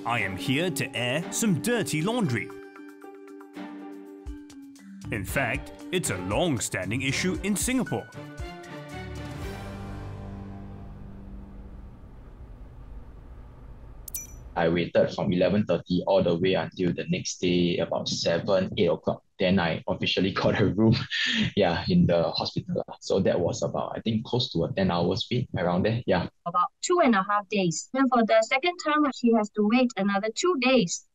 I am here to air some dirty laundry. In fact, it's a long-standing issue in Singapore. I waited from 11:30 all the way until the next day, about 7, 8 o'clock. Then I officially got a room, in the hospital. So that was about, I think, close to a 10 hours wait around there. Yeah. About 2.5 days. And for the second term, she has to wait another 2 days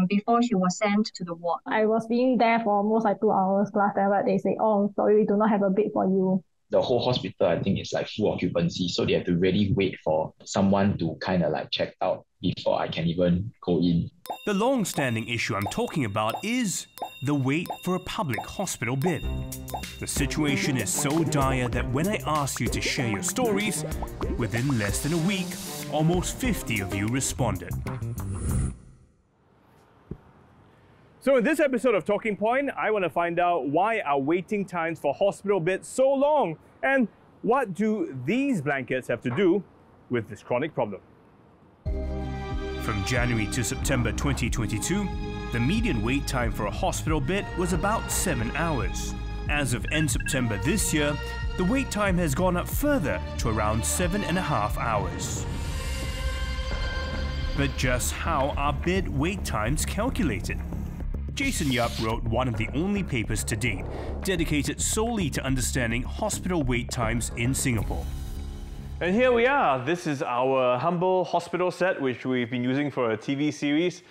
before she was sent to the ward. I was being there for almost like 2 hours plus. Then they say, oh, sorry, we do not have a bed for you. The whole hospital, I think, is like full occupancy. So they have to really wait for someone to kind of like check out before I can even go in. The long-standing issue I'm talking about is the wait for a public hospital bed. The situation is so dire that when I asked you to share your stories, within less than a week, almost 50 of you responded. So in this episode of Talking Point, I want to find out why are waiting times for hospital beds so long, and what do these blankets have to do with this chronic problem? From January to September 2022, the median wait time for a hospital bed was about 7 hours. As of end September this year, the wait time has gone up further to around 7.5 hours. But just how are bed wait times calculated? Jason Yap wrote one of the only papers to date dedicated solely to understanding hospital wait times in Singapore. And here we are. This is our humble hospital set, which we've been using for a TV series.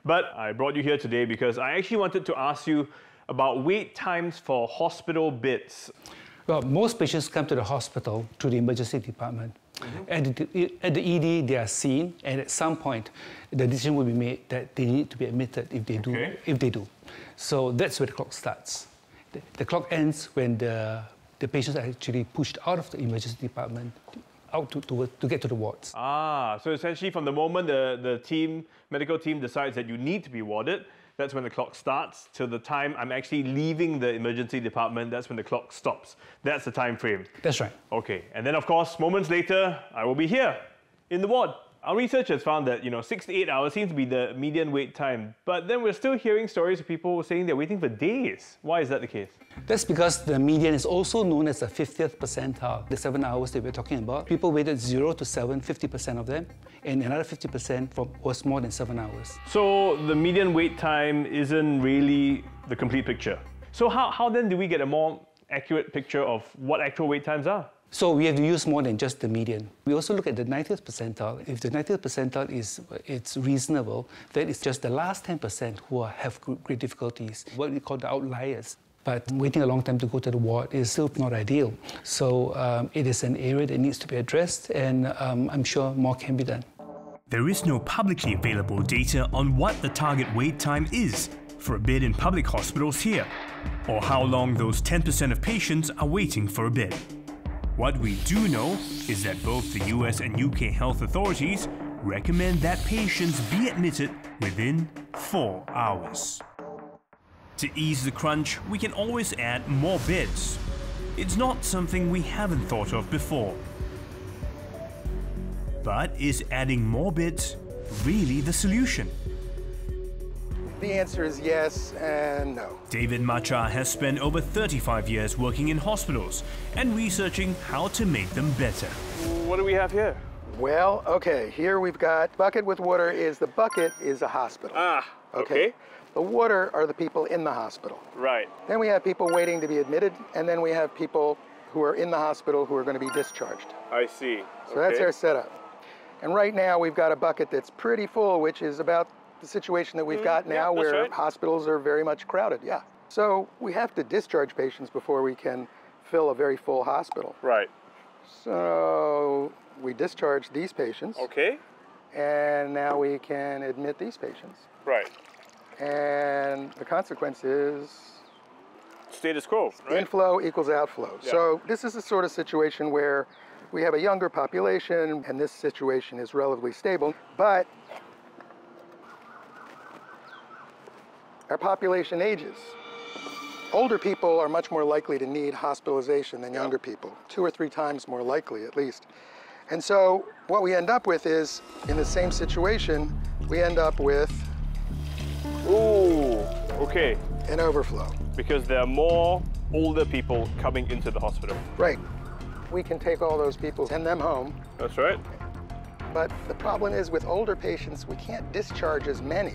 But I brought you here today because I actually wanted to ask you about wait times for hospital beds. Well, most patients come to the hospital to the emergency department. At the ED, they are seen, and at some point, the decision will be made that they need to be admitted if they do. So that's where the clock starts. The clock ends when the patients are actually pushed out of the emergency department, out to get to the wards. So essentially from the moment the medical team decides that you need to be warded, that's when the clock starts, till the time I'm actually leaving the emergency department, that's when the clock stops. That's the time frame. That's right. Okay, and then of course, moments later, I will be here, in the ward. Our research has found that 6 to 8 hours seems to be the median wait time, but then we're still hearing stories of people saying they're waiting for days. Why is that the case? That's because the median is also known as the 50th percentile, the 7 hours that we're talking about. People waited 0 to 7, 50% of them, and another 50% was more than 7 hours. So the median wait time isn't really the complete picture. So how then do we get a more accurate picture of what actual wait times are? So we have to use more than just the median. We also look at the 90th percentile. If the 90th percentile it's reasonable, then it's just the last 10% who have great difficulties, what we call the outliers. But waiting a long time to go to the ward is still not ideal. So it is an area that needs to be addressed, and I'm sure more can be done. There is no publicly available data on what the target wait time is for a bed in public hospitals here, or how long those 10% of patients are waiting for a bed. What we do know is that both the US and UK health authorities recommend that patients be admitted within 4 hours. To ease the crunch, we can always add more beds. It's not something we haven't thought of before. But is adding more beds really the solution? The answer is yes and no. David Macha has spent over 35 years working in hospitals and researching how to make them better. What do we have here? Well, okay, here we've got bucket with water. The bucket is a hospital. Okay. The water are the people in the hospital. Right. Then we have people waiting to be admitted, and then we have people who are in the hospital who are going to be discharged. I see. So that's our setup. And right now we've got a bucket that's pretty full, which is about the situation that we've got now, where hospitals are very much crowded, So we have to discharge patients before we can fill a very full hospital. Right. So we discharge these patients. Okay. And now we can admit these patients. Right. And the consequence is status quo, right? Inflow equals outflow. Yeah. So this is the sort of situation where we have a younger population, and this situation is relatively stable, but our population ages. Older people are much more likely to need hospitalization than younger people, 2 or 3 times more likely at least. And so what we end up with is, in the same situation, we end up with okay. an overflow. Because there are more older people coming into the hospital. Right. We can take all those people, send them home. That's right. But the problem is with older patients, we can't discharge as many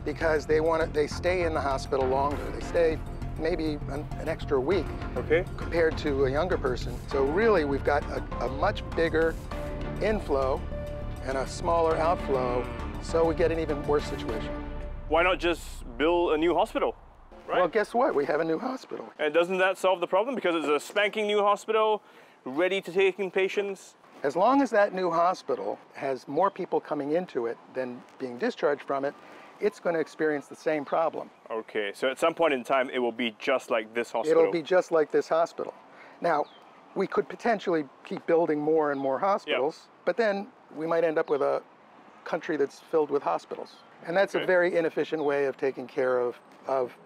because they stay in the hospital longer. They stay maybe an extra week compared to a younger person. So really, we've got a much bigger inflow and a smaller outflow, so we get an even worse situation. Why not just build a new hospital? Right? Well, guess what? We have a new hospital. And doesn't that solve the problem? Because it's a spanking new hospital, ready to take in patients? As long as that new hospital has more people coming into it than being discharged from it, it's going to experience the same problem. Okay, so at some point in time, it will be just like this hospital. It'll be just like this hospital. Now, we could potentially keep building more and more hospitals, but then we might end up with a country that's filled with hospitals. And that's a very inefficient way of taking care of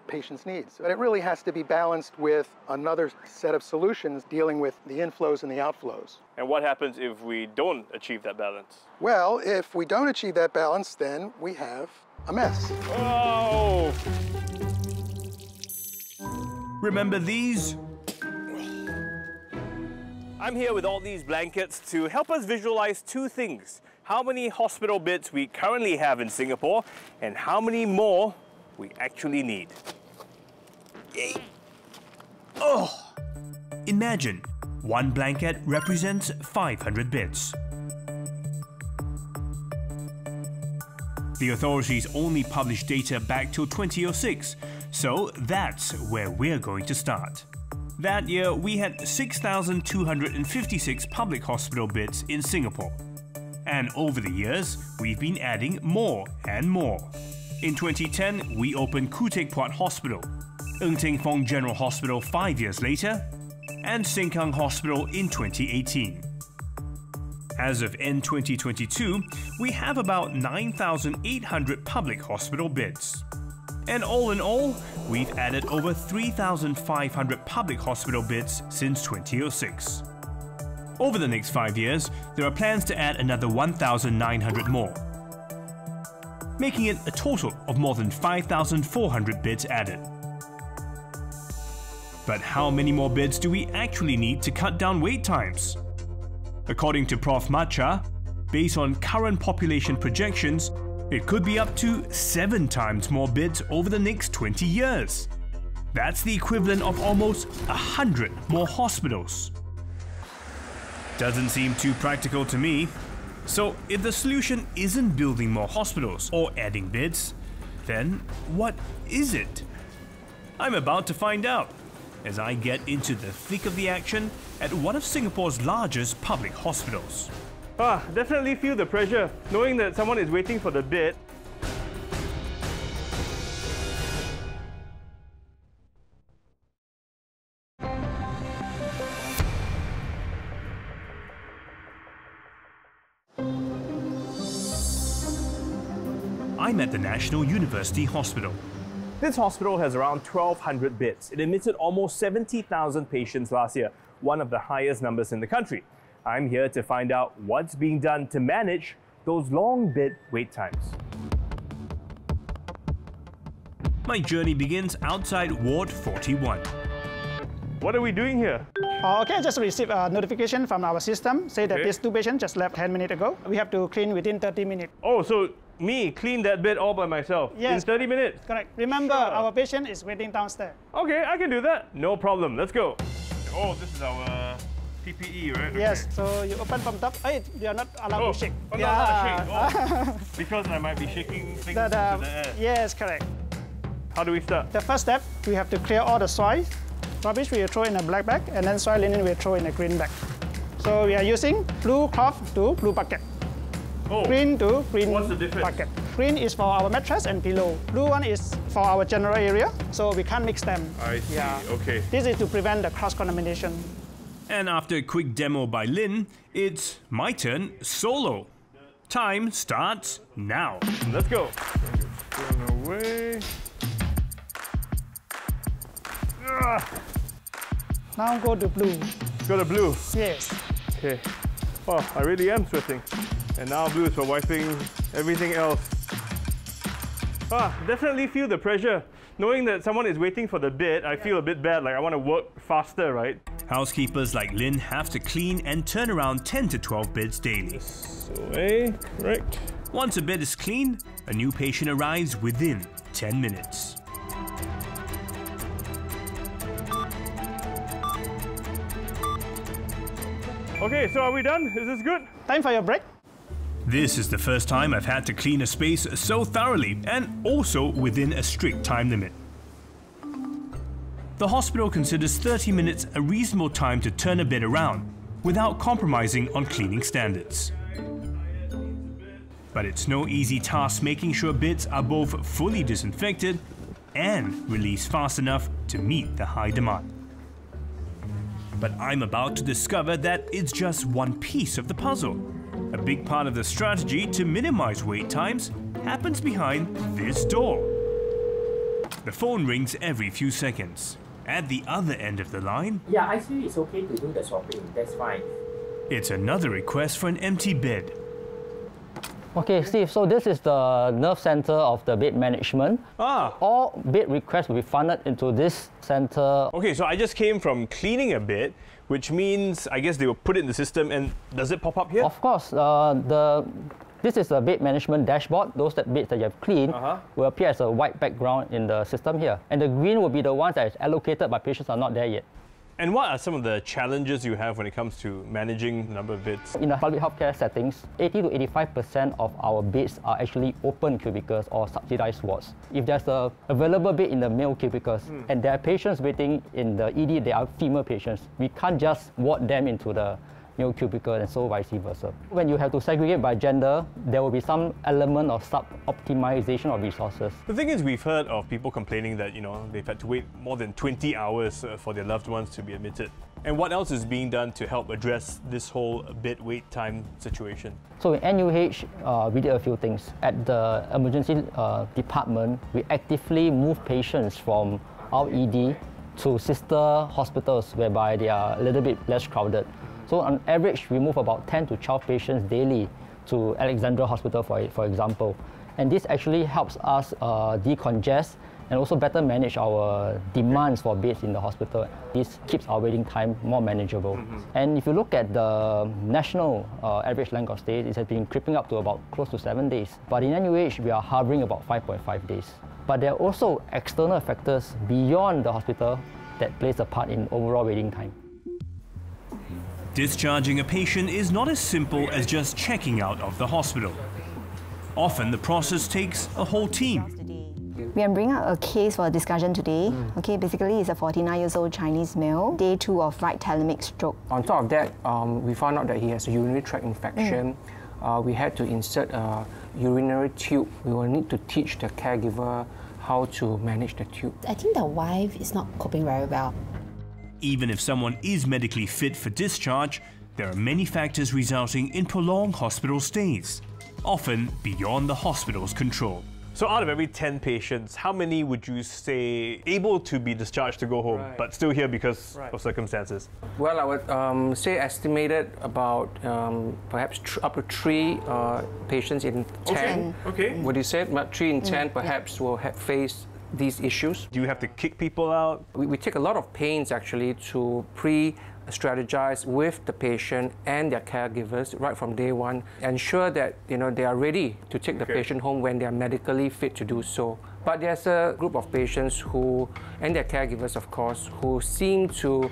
patients' needs. But it really has to be balanced with another set of solutions dealing with the inflows and the outflows. And what happens if we don't achieve that balance? Well, if we don't achieve that balance, then we have a mess. Oh! Remember these? I'm here with all these blankets to help us visualize two things. How many hospital beds we currently have in Singapore and how many more we actually need. Yay! Oh! Imagine, one blanket represents 500 beds. The authorities only published data back till 2006, so that's where we're going to start. That year, we had 6,256 public hospital beds in Singapore. And over the years, we've been adding more and more. In 2010, we opened Khoo Teck Puat Hospital, Ng Teng Fong General Hospital 5 years later, and Sengkang Hospital in 2018. As of end 2022, we have about 9,800 public hospital beds. And all in all, we've added over 3,500 public hospital beds since 2006. Over the next 5 years, there are plans to add another 1,900 more, making it a total of more than 5,400 beds added. But how many more beds do we actually need to cut down wait times? According to Prof. Matcha, based on current population projections, it could be up to 7 times more beds over the next 20 years. That's the equivalent of almost 100 more hospitals. Doesn't seem too practical to me. So if the solution isn't building more hospitals or adding beds, then what is it? I'm about to find out as I get into the thick of the action at one of Singapore's largest public hospitals. Definitely feel the pressure, knowing that someone is waiting for the bed. I'm at the National University Hospital. This hospital has around 1,200 beds. It admitted almost 70,000 patients last year, one of the highest numbers in the country. I'm here to find out what's being done to manage those long bed wait times. My journey begins outside Ward 41. What are we doing here? Okay, just received a notification from our system, say that these 2 patients just left 10 minutes ago. We have to clean within 30 minutes. Oh, so me clean that bed all by myself in 30 minutes? Correct. Remember, our patient is waiting downstairs. Okay, I can do that. No problem. Let's go. Oh, this is our PPE, right? Yes, so you open from top. Hey, you are not allowed to shake. I'm not allowed to shake. Oh, because I might be shaking things into the air. Yes, correct. How do we start? The first step, we have to clear all the soil. Rubbish we will throw in a black bag, and then soil linen we will throw in a green bag. So we are using blue cloth to blue bucket. Green to green What's the difference? bucket. Green is for our mattress and pillow. Blue one is for our general area, so we can't mix them. I see, okay. This is to prevent the cross-contamination. And after a quick demo by Lin, it's my turn solo. Time starts now. Let's go. Run away. Now go to blue. Go to blue. Yes. Okay. Oh, I really am sweating. And now blue is for wiping everything else Definitely feel the pressure. Knowing that someone is waiting for the bed, I feel a bit bad, like I want to work faster, right? Housekeepers like Lynn have to clean and turn around 10 to 12 beds daily. This way, correct. Once a bed is clean, a new patient arrives within 10 minutes. Okay, so are we done? Is this good? Time for your break. This is the first time I've had to clean a space so thoroughly and also within a strict time limit. The hospital considers 30 minutes a reasonable time to turn a bed around without compromising on cleaning standards. But it's no easy task making sure beds are both fully disinfected and released fast enough to meet the high demand. But I'm about to discover that it's just one piece of the puzzle. A big part of the strategy to minimize wait times happens behind this door. The phone rings every few seconds. At the other end of the line, yeah, I see it's okay to do the swapping, that's fine. It's another request for an empty bed. Okay, Steve, so this is the nerve center of the bed management. All bed requests will be funneled into this center. Okay, so I just came from cleaning a bed, which means I guess they will put it in the system, and does it pop up here? Of course, this is a bed management dashboard. Those beds that you have cleaned will appear as a white background in the system here. And the green will be the ones that is allocated but patients are not there yet. And what are some of the challenges you have when it comes to managing the number of beds? In the public healthcare settings, 80 to 85% of our beds are actually open cubicles or subsidized wards. If there's an available bed in the male cubicles and there are patients waiting in the ED, they are female patients, we can't just ward them into the male cubicle and so vice versa. When you have to segregate by gender, there will be some element of sub-optimization of resources. The thing is, we've heard of people complaining that, they've had to wait more than 20 hours for their loved ones to be admitted. And what else is being done to help address this whole bed wait time situation? So in NUH, we did a few things. At the emergency department, we actively move patients from our ED to sister hospitals whereby they are a little bit less crowded. So on average, we move about 10 to 12 patients daily to Alexandra Hospital, for example. And this actually helps us decongest and also better manage our demands for beds in the hospital. This keeps our waiting time more manageable. And if you look at the national average length of stay, it has been creeping up to about close to 7 days. But in NUH, we are hovering about 5.5 days. But there are also external factors beyond the hospital that plays a part in overall waiting time. Discharging a patient is not as simple as just checking out of the hospital. Often the process takes a whole team. We are bringing out a case for discussion today. Okay, basically he's a 49-year-old Chinese male, day 2 of right thalamic stroke. On top of that, we found out that he has a urinary tract infection. We had to insert a urinary tube. We will need to teach the caregiver how to manage the tube. I think the wife is not coping very well. Even if someone is medically fit for discharge, there are many factors resulting in prolonged hospital stays, often beyond the hospital's control. So out of every 10 patients, how many would you say able to be discharged to go home, but still here because of circumstances? Well, I would say estimated about perhaps up to 3 patients in 10. Okay. Would you say? About 3 in 10 perhaps will face these issues. Do you have to kick people out? We take a lot of pains actually to strategize with the patient and their caregivers right from day one. Ensure that they are ready to take the patient home when they are medically fit to do so. But there's a group of patients and their caregivers of course, who seem to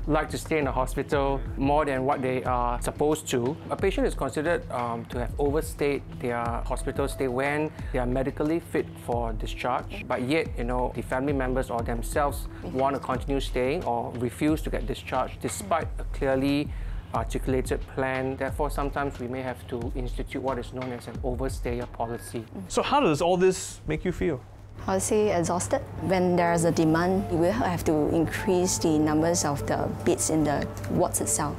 like to stay in the hospital more than what they are supposed to. A patient is considered to have overstayed their hospital stay when they are medically fit for discharge, but yet, the family members or themselves want to continue staying or refuse to get discharged despite a clearly articulated plan. Therefore, sometimes we may have to institute what is known as an overstayer policy. So how does all this make you feel? I would say exhausted. When there's a demand, we will have to increase the numbers of the beds in the wards itself.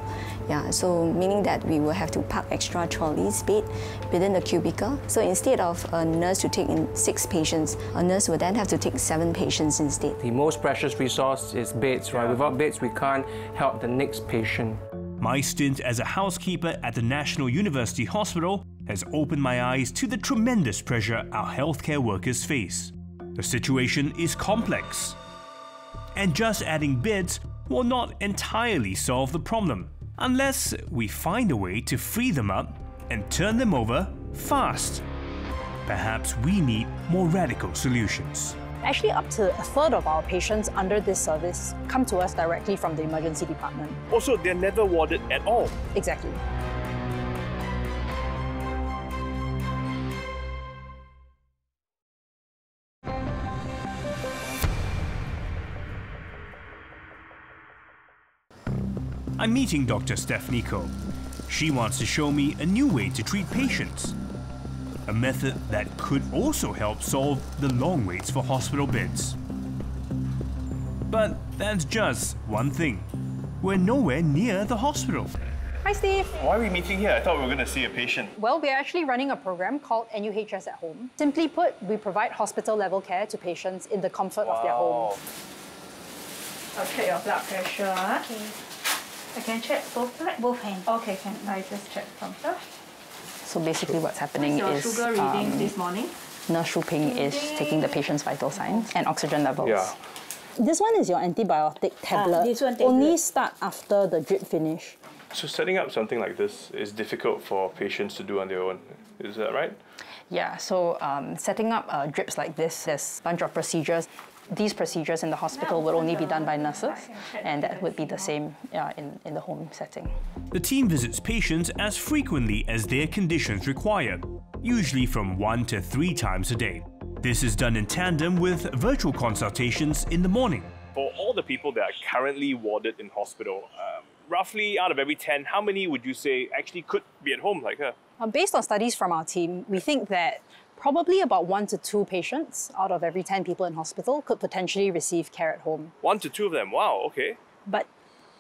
Yeah, so meaning that we will have to park extra trolleys bed within the cubicle. So instead of a nurse to take in 6 patients, a nurse will then have to take 7 patients instead. The most precious resource is beds, right? Without beds, we can't help the next patient. My stint as a housekeeper at the National University Hospital has opened my eyes to the tremendous pressure our healthcare workers face. The situation is complex, and just adding beds will not entirely solve the problem, unless we find a way to free them up and turn them over fast. Perhaps we need more radical solutions. Actually, up to a third of our patients under this service come to us directly from the emergency department. Also, they're never warded at all. Exactly. I'm meeting Dr. Stephanie Ko. She wants to show me a new way to treat patients. A method that could also help solve the long waits for hospital beds. But that's just one thing. We're nowhere near the hospital. Hi, Steve. Why are we meeting here? I thought we were going to see a patient. Well, we're actually running a program called NUHS at Home. Simply put, we provide hospital-level care to patients in the comfort of their home. I'll check your blood pressure. Okay. I can check both hands. Okay, can I just check from here? So basically what's happening What's your is sugar reading this morning? Nurse Shu Ping is taking the patient's vital signs and oxygen levels. Yeah. This one is your antibiotic tablet. This one only start after the drip finish. So setting up something like this is difficult for patients to do on their own. Is that right? Yeah, so setting up drips like this, there's a bunch of procedures. These procedures in the hospital would only be done by nurses, and that would be the same in the home setting. The team visits patients as frequently as their conditions require, usually from 1 to 3 times a day. This is done in tandem with virtual consultations in the morning. For all the people that are currently warded in hospital, roughly out of every 10, how many would you say actually could be at home like her? Based on studies from our team, we think that probably about 1 to 2 patients out of every 10 people in hospital could potentially receive care at home. 1 to 2 of them, wow, okay. But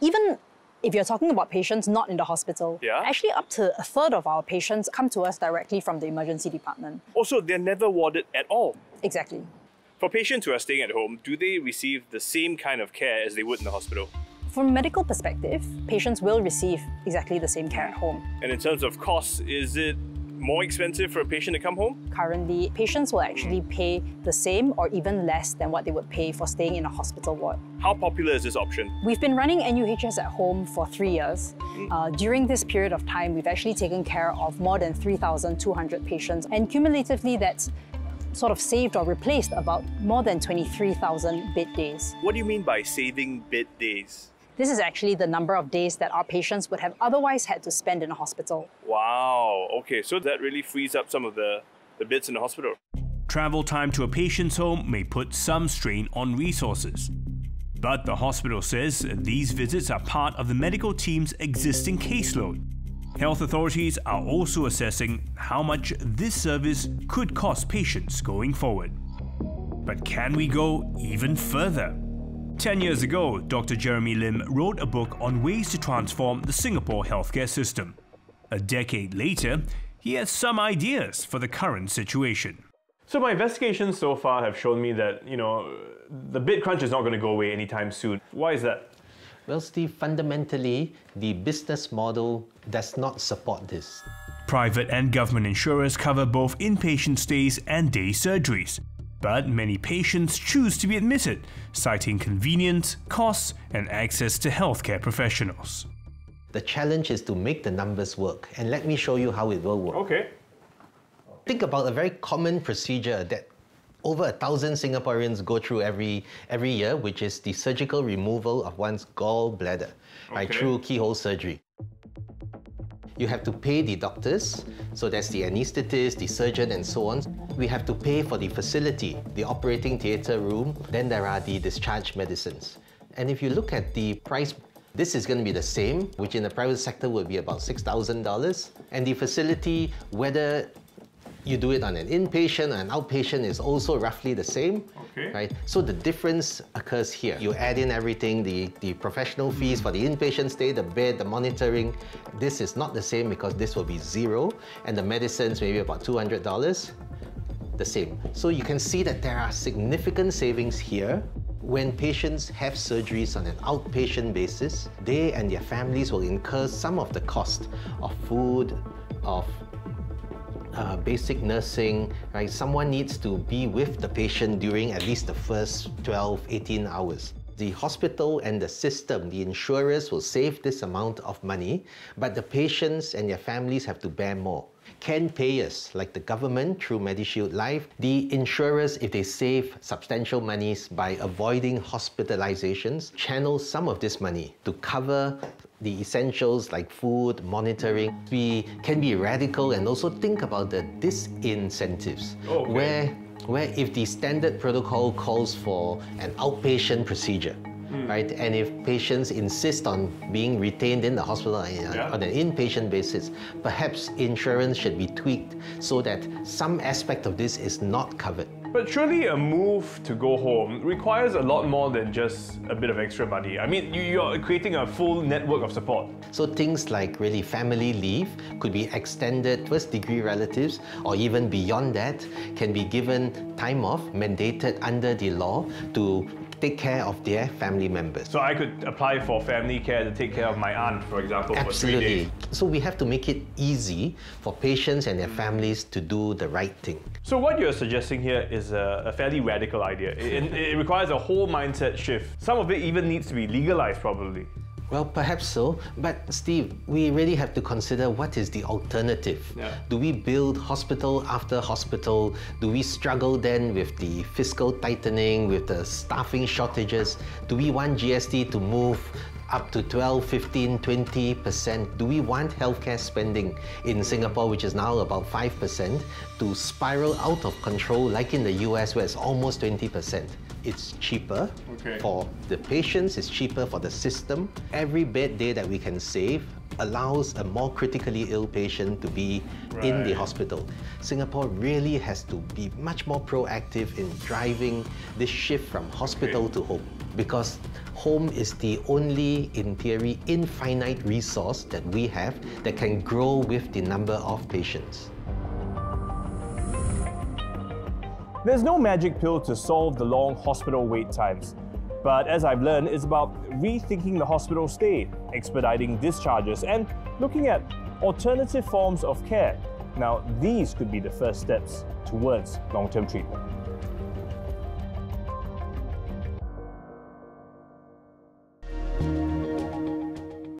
even if you're talking about patients not in the hospital, actually up to a third of our patients come to us directly from the emergency department. Also, they're never warded at all. Exactly. For patients who are staying at home, do they receive the same kind of care as they would in the hospital? From a medical perspective, patients will receive exactly the same care at home. And in terms of costs, is it more expensive for a patient to come home? Currently, patients will actually pay the same or even less than what they would pay for staying in a hospital ward. How popular is this option? We've been running NUHS at Home for 3 years. During this period of time, we've actually taken care of more than 3,200 patients, and cumulatively that's sort of saved or replaced about more than 23,000 bed days. What do you mean by saving bed days? This is actually the number of days that our patients would have otherwise had to spend in a hospital. Wow, okay, so that really frees up some of the beds in the hospital. Travel time to a patient's home may put some strain on resources. But the hospital says these visits are part of the medical team's existing caseload. Health authorities are also assessing how much this service could cost patients going forward. But can we go even further? 10 years ago, Dr. Jeremy Lim wrote a book on ways to transform the Singapore healthcare system. A decade later, he has some ideas for the current situation. So my investigations so far have shown me that, the bed crunch is not going to go away anytime soon. Why is that? Well, Steve, fundamentally, the business model does not support this. Private and government insurers cover both inpatient stays and day surgeries. But many patients choose to be admitted, citing convenience, costs, and access to healthcare professionals. The challenge is to make the numbers work, and let me show you how it will work. Okay. Think about a very common procedure that over 1,000 Singaporeans go through every year, which is the surgical removal of one's gallbladder through keyhole surgery. You have to pay the doctors, so that's the anaesthetist, the surgeon, and so on. We have to pay for the facility, the operating theatre room. Then there are the discharge medicines. And if you look at the price, this is going to be the same, which in the private sector would be about $6,000. And the facility, whether you do it on an inpatient or an outpatient, is also roughly the same. Right? So the difference occurs here. You add in everything, the professional fees for the inpatient stay, the bed, the monitoring. This is not the same because this will be zero, and the medicines maybe about $200, the same. So you can see that there are significant savings here. When patients have surgeries on an outpatient basis, they and their families will incur some of the cost of food, of basic nursing, right? Someone needs to be with the patient during at least the first 12, 18 hours. The hospital and the system, the insurers will save this amount of money, but the patients and their families have to bear more. Can payers, like the government through MediShield Life, the insurers, if they save substantial monies by avoiding hospitalizations, channel some of this money to cover the essentials like food, monitoring. We can be radical and also think about the disincentives, where if the standard protocol calls for an outpatient procedure, right? And if patients insist on being retained in the hospital on an inpatient basis, perhaps insurance should be tweaked so that some aspect of this is not covered. But surely a move to go home requires a lot more than just a bit of extra money. I mean, you're creating a full network of support. So things like really family leave could be extended, first-degree relatives, or even beyond that, can be given time off mandated under the law to take care of their family members. So I could apply for family care to take care of my aunt, for example, for 3 days. So we have to make it easy for patients and their families to do the right thing. So what you're suggesting here is a fairly radical idea. It requires a whole mindset shift. Some of it even needs to be legalized, probably. Well, perhaps so, but Steve, we really have to consider what is the alternative. Do we build hospital after hospital? Do we struggle then with the fiscal tightening, with the staffing shortages? Do we want GST to move up to 12, 15, 20%? Do we want healthcare spending in Singapore, which is now about 5%, to spiral out of control like in the US where it's almost 20%? It's cheaper for the patients, it's cheaper for the system. Every bed day that we can save allows a more critically ill patient to be in the hospital. Singapore really has to be much more proactive in driving this shift from hospital to home, because home is the only, in theory, infinite resource that we have that can grow with the number of patients. There's no magic pill to solve the long hospital wait times. But as I've learned, it's about rethinking the hospital stay, expediting discharges, and looking at alternative forms of care. Now, these could be the first steps towards long-term treatment.